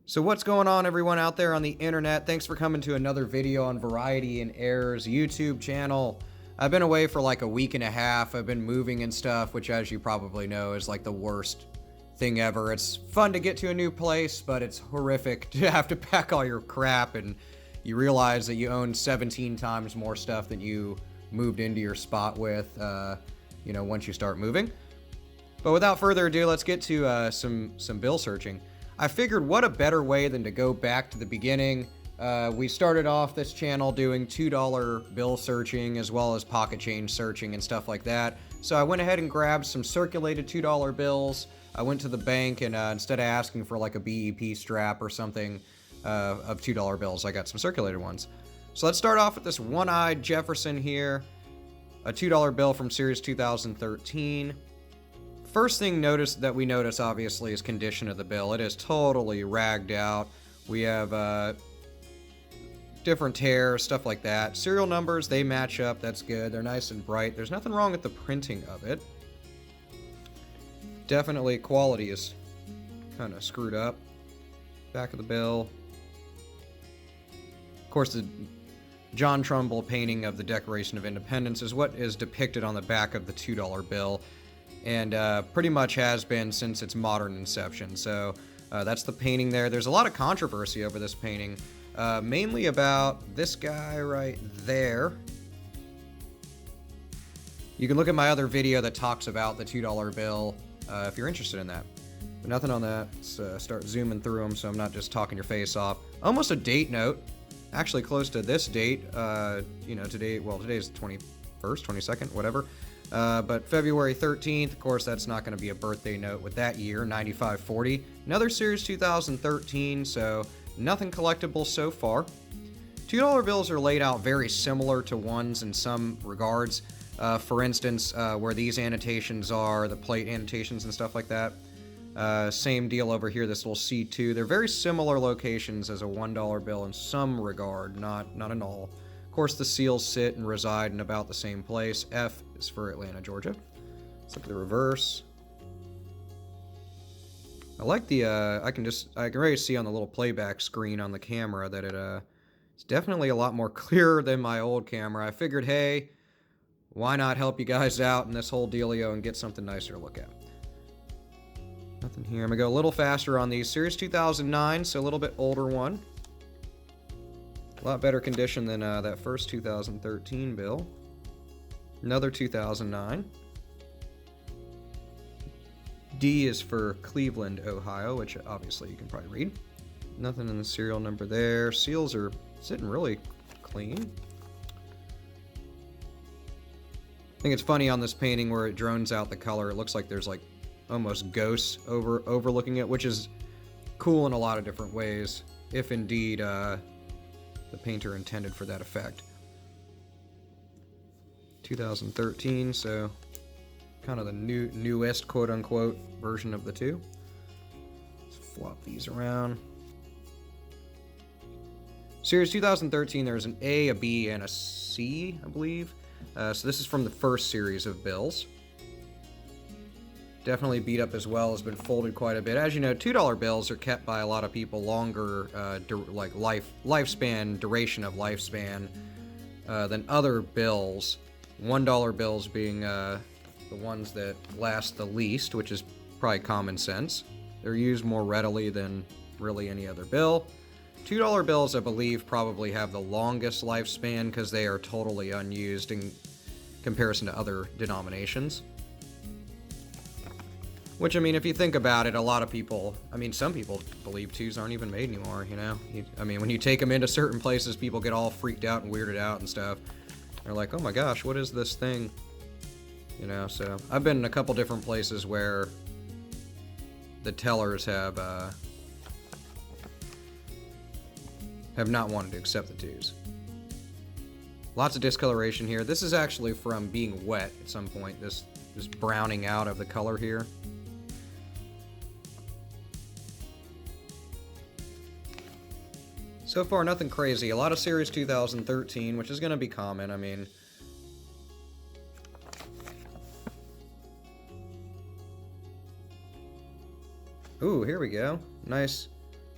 So what's going on, everyone out there on the internet? Thanks for coming to another video on Variety and Air's YouTube channel. I've been away for like a week and a half. I've been moving and stuff, which, as you probably know, is like the worst thing ever. It's fun to get to a new place, but it's horrific to have to pack all your crap, and you realize that you own 17 times more stuff than you moved into your spot with, once you start moving. But without further ado, let's get to some bill searching. I figured what a better way than to go back to the beginning. We started off this channel doing $2 bill searching as well as pocket change searching and stuff like that. So I went ahead and grabbed some circulated $2 bills. I went to the bank and instead of asking for like a BEP strap or something of $2 bills, I got some circulated ones. So let's start off with this one-eyed Jefferson here, a $2 bill from Series 2013. First thing we notice, obviously, is condition of the bill. It is totally ragged out. We have different tears, stuff like that. Serial numbers, they match up. That's good. They're nice and bright. There's nothing wrong with the printing of it. Definitely quality is kind of screwed up. Back of the bill. Of course, the John Trumbull painting of the Declaration of Independence is what is depicted on the back of the $2 bill. And pretty much has been since its modern inception. So that's the painting there. There's a lot of controversy over this painting, mainly about this guy right there. You can look at my other video that talks about the $2 bill if you're interested in that. But nothing on that. Let's start zooming through them so I'm not just talking your face off. Almost a date note. Actually close to this date. Today, well, today's the 21st, 22nd, whatever. But February 13th, of course, that's not going to be a birthday note with that year, 9540. Another Series 2013, so nothing collectible so far. $2 bills are laid out very similar to ones in some regards. For instance, where these annotations are, the plate annotations and stuff like that. Same deal over here, this little C2. They're very similar locations as a $1 bill in some regard, not in all. Of course, the seals sit and reside in about the same place. F is for Atlanta, Georgia. Let's look at the reverse. I like the, I can already see on the little playback screen on the camera that it's definitely a lot more clear than my old camera. I figured, hey, why not help you guys out in this whole dealio and get something nicer to look at. Nothing here. I'm going to go a little faster on these. Series 2009, so a little bit older one. A lot better condition than that first 2013 bill. Another 2009. D is for Cleveland, Ohio, which obviously you can probably read. Nothing in the serial number there. Seals are sitting really clean. I think it's funny on this painting where it drones out the color. It looks like there's like almost ghosts overlooking it, which is cool in a lot of different ways, if indeed the painter intended for that effect. 2013, so kind of the newest quote-unquote version of the two. Let's flop these around. Series 2013, there's an A, a B, and a C, I believe. So this is from the first series of bills. Definitely beat up as well, has been folded quite a bit. As you know, $2 bills are kept by a lot of people longer, lifespan, duration of lifespan, than other bills. $1 bills being the ones that last the least, which is probably common sense. They're used more readily than really any other bill. $2 bills, I believe, probably have the longest lifespan because they are totally unused in comparison to other denominations. Which, I mean, if you think about it, a lot of people, I mean, some people believe twos aren't even made anymore, you know? I mean, when you take them into certain places, people get all freaked out and weirded out and stuff. They're like, oh my gosh, what is this thing? You know, so I've been in a couple different places where the tellers have not wanted to accept the twos. Lots of discoloration here. This is actually from being wet at some point, this browning out of the color here. So far, nothing crazy. A lot of Series 2013, which is going to be common. I mean, ooh, here we go. Nice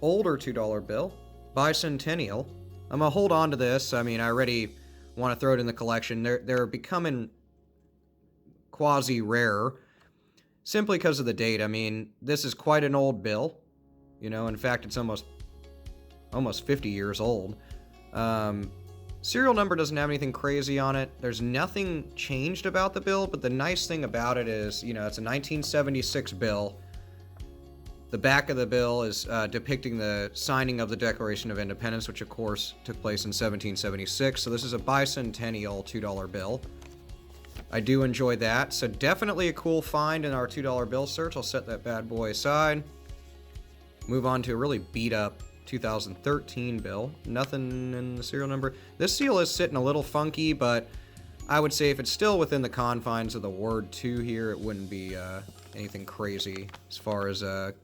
older $2 bill, Bicentennial. I'm gonna hold on to this. I mean, I already want to throw it in the collection. They're becoming quasi-rare simply because of the date. I mean, this is quite an old bill. You know, in fact, it's almost 50 years old. Serial number doesn't have anything crazy on it. There's nothing changed about the bill, but the nice thing about it is, you know, it's a 1976 bill. The back of the bill is depicting the signing of the Declaration of Independence, which of course took place in 1776. So this is a bicentennial $2 bill. I do enjoy that. So definitely a cool find in our $2 bill search. I'll set that bad boy aside. Move on to a really beat up 2013 bill. Nothing in the serial number. This seal is sitting a little funky, but I would say if it's still within the confines of the word 2 here, it wouldn't be anything crazy as far as an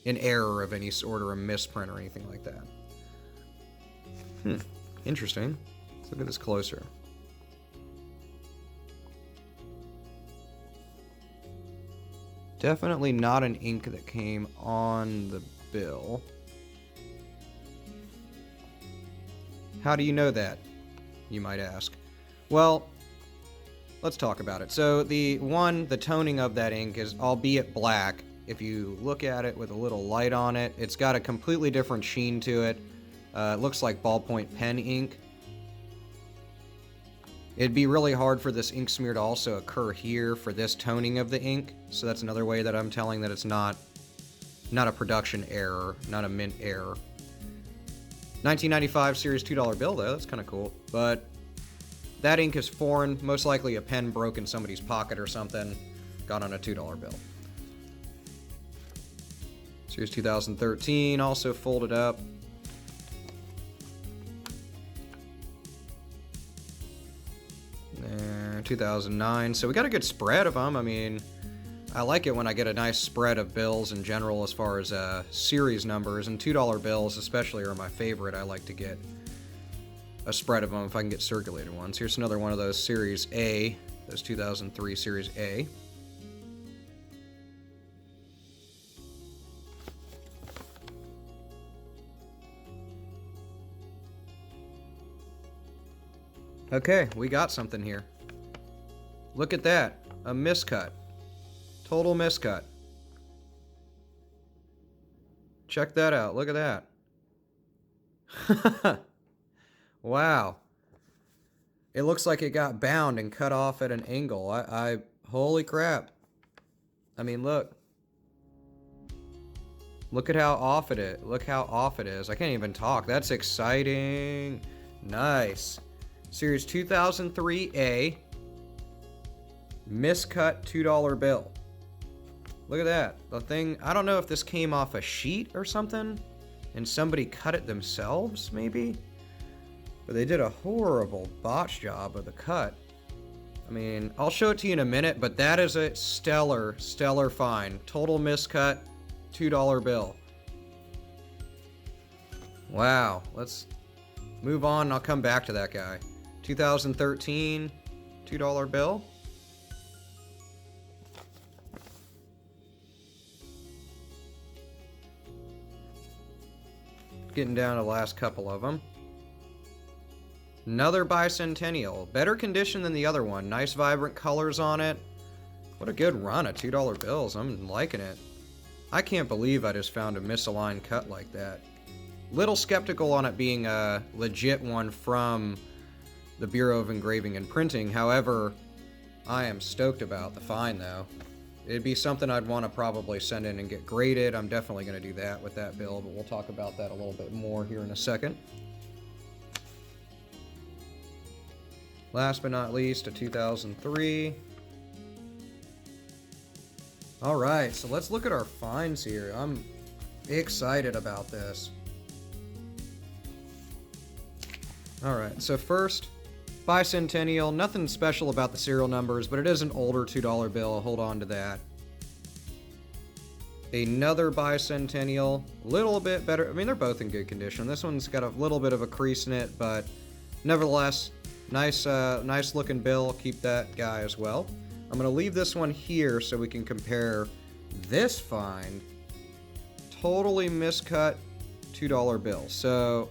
error of any sort or a misprint or anything like that. Interesting. Let's look at this closer. Definitely not an ink that came on the bill. How do you know that, you might ask? Well, let's talk about it. So the toning of that ink is, albeit black, if you look at it with a little light on it, it's got a completely different sheen to it. It looks like ballpoint pen ink. It'd be really hard for this ink smear to also occur here for this toning of the ink. So that's another way that I'm telling that it's not a production error, not a mint error. 1995 series $2 bill though, that's kind of cool. But that ink is foreign, most likely a pen broke in somebody's pocket or something, got on a $2 bill. Series 2013, also folded up. 2009, so we got a good spread of them. I mean, I like it when I get a nice spread of bills in general as far as series numbers, and $2 bills especially are my favorite. I like to get a spread of them if I can get circulated ones. Here's another one of those Series A, those 2003 Series A. Okay, we got something here. Look at that, a miscut. Total miscut. Check that out, look at that. Wow. It looks like it got bound and cut off at an angle. Holy crap. I mean, look. Look at how off it is. Look how off it is. I can't even talk. That's exciting. Nice. Series 2003A. Miscut $2 bill. Look at that. The thing, I don't know if this came off a sheet or something, and somebody cut it themselves, maybe? But they did a horrible botch job of the cut. I mean, I'll show it to you in a minute, but that is a stellar, stellar find. Total miscut, $2 bill. Wow, let's move on and I'll come back to that guy. 2013, $2 bill. Getting down to the last couple of them. Another Bicentennial. Better condition than the other one. Nice vibrant colors on it. What a good run of $2 bills. I'm liking it. I can't believe I just found a misaligned cut like that. Little skeptical on it being a legit one from the Bureau of Engraving and Printing. However, I am stoked about the find though. It'd be something I'd want to probably send in and get graded. I'm definitely going to do that with that bill, but we'll talk about that a little bit more here in a second. Last but not least, a 2003. All right, so let's look at our finds here. I'm excited about this. All right, so first, Bicentennial. Nothing special about the serial numbers, but it is an older $2 bill. I'll hold on to that. Another Bicentennial, a little bit better. I mean, they're both in good condition. This one's got a little bit of a crease in it, but nevertheless, nice looking bill. Keep that guy as well. I'm going to leave this one here so we can compare this find. Totally miscut $2 bill. So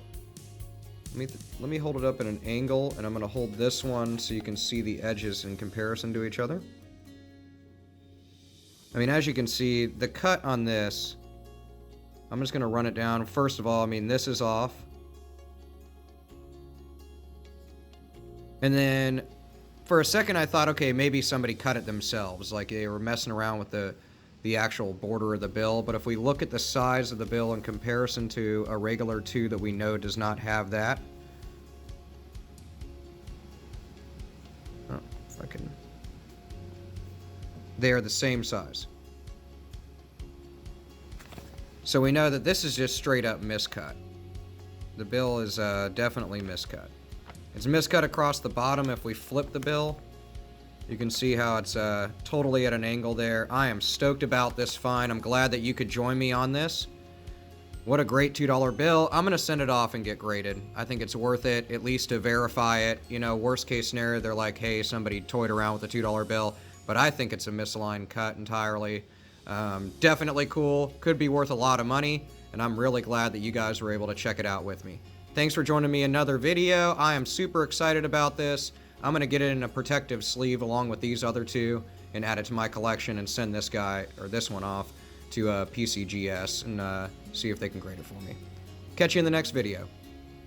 let me hold it up at an angle, and I'm going to hold this one so you can see the edges in comparison to each other. I mean, as you can see, the cut on this, I'm just going to run it down. First of all, I mean, this is off. And then for a second I thought, okay, maybe somebody cut it themselves, like they were messing around with the actual border of the bill. But if we look at the size of the bill in comparison to a regular 2 that we know does not have that. Oh, if I can. They are the same size. So we know that this is just straight up miscut. The bill is definitely miscut. It's miscut across the bottom. If we flip the bill, you can see how it's totally at an angle there. I am stoked about this find. I'm glad that you could join me on this. What a great $2 bill. I'm going to send it off and get graded. I think it's worth it, at least to verify it. You know, worst case scenario, they're like, hey, somebody toyed around with a $2 bill. But I think it's a misaligned cut entirely. Definitely cool. Could be worth a lot of money. And I'm really glad that you guys were able to check it out with me. Thanks for joining me in another video. I am super excited about this. I'm going to get it in a protective sleeve along with these other 2 and add it to my collection and send this guy, or this one, off to PCGS and see if they can grade it for me. Catch you in the next video.